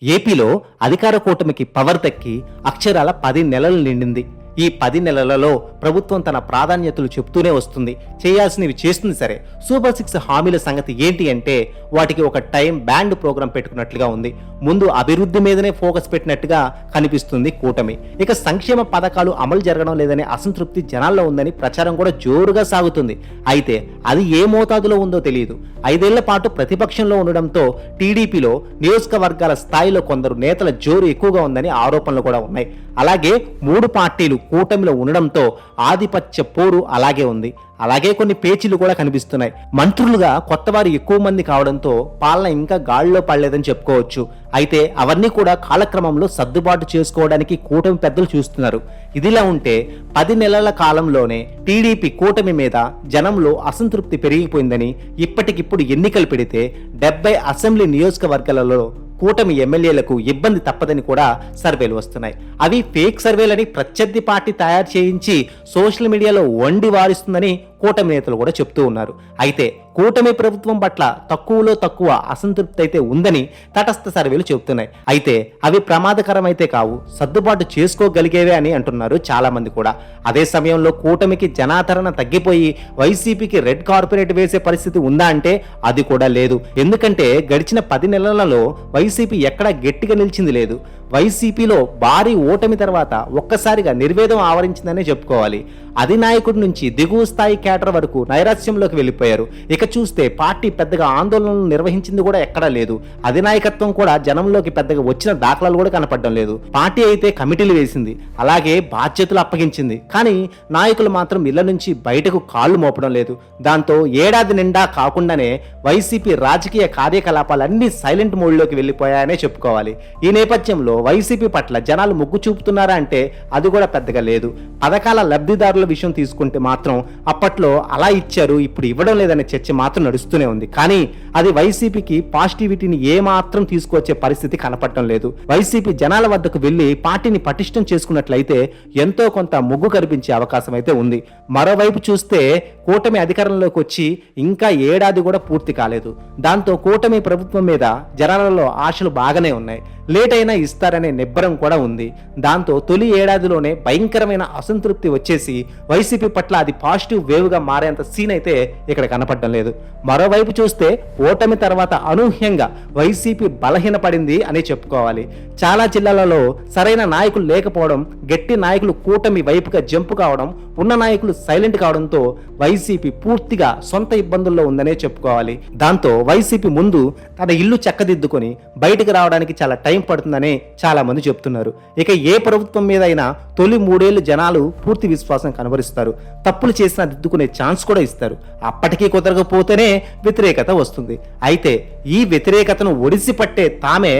ఏపీలో అధికార కూటమికి పవర్ దక్కి అక్షరాల 10 నెలలు నిండింది. ఈ 10 నెలలలో ప్రభుత్వం తన ప్రాధాన్యతలు చెప్తూనే వస్తుంది, చేయాల్సినవి చేస్తుంది. సరే, సూపర్ 6 హామీల సంగతి ఏంటి అంటే వాటికి ఒక టైం బ్యాండ్ ప్రోగ్రాం పెట్టుకున్నట్లుగా ఉంది. ముందు అభివృద్ధి మీదనే ఫోకస్ పెట్టినట్టుగా కనిపిస్తుంది కూటమి. ఇక సంక్షేమ పథకాలు అమలు జరగడం లేదనే అసంతృప్తి జనాల్లో ఉందని ప్రచారం కూడా జోరుగా సాగుతుంది. అయితే అది ఏ మోతాదులో ఉందో తెలియదు. 5 ఏళ్ల పాటు ప్రతిపక్షంలో ఉండడంతో టీడీపీలో నియోజకవర్గాల స్థాయిలో కొందరు నేతల జోరు ఎక్కువగా ఉందని ఆరోపణలు కూడా ఉన్నాయి. అలాగే 3 పార్టీలు కూటమిలో ఉండడంతో ఆధిపత్య పోరు అలాగే ఉంది. అలాగే కొన్ని పేచీలు కూడా కనిపిస్తున్నాయి. మంత్రులుగా కొత్తవారు ఎక్కువ మంది కావడంతో పాలన ఇంకా గాడిలో పడలేదని చెప్పుకోవచ్చు. అయితే అవన్నీ కూడా కాలక్రమంలో సర్దుబాటు చేసుకోవడానికి కూటమి పెద్దలు చూస్తున్నారు. ఇదిలా ఉంటే 10 నెలల కాలంలోనే టీడీపీ కూటమి మీద జనంలో అసంతృప్తి పెరిగిపోయిందని, ఇప్పటికిప్పుడు ఎన్నికలు పెడితే 70 అసెంబ్లీ నియోజకవర్గాలలో కూటమి ఎమ్మెల్యేలకు ఇబ్బంది తప్పదని కూడా సర్వేలు వస్తున్నాయి. అవి ఫేక్ సర్వేలని ప్రత్యర్థి పార్టీ తయారు చేయించి సోషల్ మీడియాలో వండి వారిస్తుందని కూటమి నేతలు కూడా చెప్తూ ఉన్నారు. అయితే కూటమి ప్రభుత్వం పట్ల తక్కువలో తక్కువ అసంతృప్తి అయితే ఉందని తటస్థ సర్వేలు చెబుతున్నాయి. అయితే అవి ప్రమాదకరమైతే కావు, సర్దుబాటు చేసుకోగలిగేవే అని అంటున్నారు చాలా మంది కూడా. అదే సమయంలో కూటమికి జనాదరణ తగ్గిపోయి వైసీపీకి రెడ్ కార్పొరేట్ వేసే పరిస్థితి ఉందా అంటే అది కూడా లేదు. ఎందుకంటే గడిచిన 10 నెలలలో వైసీపీ ఎక్కడా గట్టిగా నిలిచింది లేదు. వైసీపీలో భారీ ఓటమి తర్వాత ఒక్కసారిగా నిర్వేదం ఆవరించిందనే చెప్పుకోవాలి. అధినాయకుడి నుంచి దిగువ స్థాయి కేడర్ వరకు నైరాశ్యంలోకి వెళ్ళిపోయారు. ఇక చూస్తే పార్టీ పెద్దగా ఆందోళనలు నిర్వహించింది కూడా ఎక్కడా లేదు. అధినాయకత్వం కూడా జనంలోకి పెద్దగా వచ్చిన దాఖలాలు కూడా కనపడడం లేదు. పార్టీ అయితే కమిటీలు వేసింది, అలాగే బాధ్యతలు అప్పగించింది. కానీ నాయకులు మాత్రం ఇళ్ల నుంచి బయటకు కాళ్లు మోపడం లేదు. దాంతో ఏడాది నిండా కాకుండానే వైసీపీ రాజకీయ కార్యకలాపాలన్నీ సైలెంట్ మోడ్లోకి వెళ్ళిపోయాయనే చెప్పుకోవాలి. ఈ నేపథ్యంలో వైసీపీ పట్ల జనాలు మొగ్గు చూపుతున్నారా అంటే అది కూడా పెద్దగా లేదు. పథకాల లబ్ధిదారుల విషయం తీసుకుంటే మాత్రం అప్పట్లో అలా ఇచ్చారు, ఇప్పుడు ఇవ్వడం లేదనే చర్చ మాత్రం నడుస్తూనే ఉంది. కానీ అది వైసీపీకి పాజిటివిటీని ఏమాత్రం తీసుకొచ్చే పరిస్థితి కనపడటం లేదు. వైసీపీ జనాల వద్దకు వెళ్లి పార్టీని పటిష్టం చేసుకున్నట్లయితే ఎంతో కొంత మొగ్గు కనిపించే అవకాశం అయితే ఉంది. మరోవైపు చూస్తే కూటమి అధికారంలోకి వచ్చి ఇంకా ఏడాది కూడా పూర్తి కాలేదు. దాంతో కూటమి ప్రభుత్వం మీద జనాలలో ఆశలు బాగానే ఉన్నాయి. లేట్ అయినా ఇస్తారనే నిబ్బరం కూడా ఉంది. దాంతో తొలి ఏడాదిలోనే భయంకరమైన అసంతృప్తి వచ్చేసి వైసీపీ పట్ల అది పాజిటివ్ వేవ్గా మారేంత సీన్ అయితే ఇక్కడ కనపడడం లేదు. మరోవైపు చూస్తే ఓటమి తర్వాత అనూహ్యంగా వైసీపీ బలహీనపడింది అని చెప్పుకోవాలి. చాలా జిల్లాలలో సరైన నాయకులు లేకపోవడం, గట్టి నాయకులు కూటమి వైపుగా జంపు కావడం, ఉన్న నాయకులు సైలెంట్ కావడంతో వైసీపీ పూర్తిగా సొంత ఇబ్బందుల్లో ఉందనే చెప్పుకోవాలి. దాంతో వైసీపీ ముందు తన ఇల్లు చక్కదిద్దుకొని బయటకు రావడానికి చాలా టైం పడుతుందని చాలా మంది చెప్తున్నారు. ఇక ఏ ప్రభుత్వం మీద అయినా తొలి 3 ఏళ్లు జనాలు పూర్తి విశ్వాసం కనబరుస్తారు. తప్పులు చేసినా దిద్దుకునే ఛాన్స్ కూడా ఇస్తారు. అప్పటికీ కుదరకపోతేనే వ్యతిరేకత వస్తుంది. అయితే ఈ వ్యతిరేకతను ఒడిసి పట్టే తామే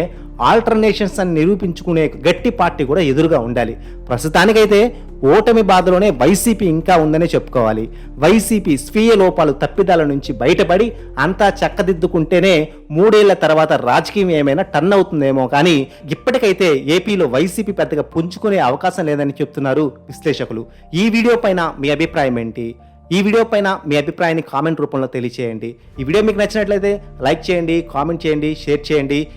ఆల్టర్నేషన్స్ అని నిరూపించుకునే గట్టి పార్టీ కూడా ఎదురుగా ఉండాలి. ప్రస్తుతానికైతే ఓటమి బాధలోనే వైసీపీ ఇంకా ఉందనే చెప్పుకోవాలి. వైసీపీ స్వీయ లోపాలు తప్పిదాల నుంచి బయటపడి అంతా చక్కదిద్దుకుంటేనే 3 ఏళ్ల తర్వాత రాజకీయం ఏమైనా టర్న్ అవుతుందేమో. కానీ ఇప్పటికైతే ఏపీలో వైసీపీ పెద్దగా పుంజుకునే అవకాశం లేదని చెప్తున్నారు విశ్లేషకులు. ఈ వీడియో పైన మీ అభిప్రాయం ఏంటి? ఈ వీడియో పైన మీ అభిప్రాయాన్ని కామెంట్ రూపంలో తెలియచేయండి. ఈ వీడియో మీకు నచ్చినట్లయితే లైక్ చేయండి, కామెంట్ చేయండి, షేర్ చేయండి.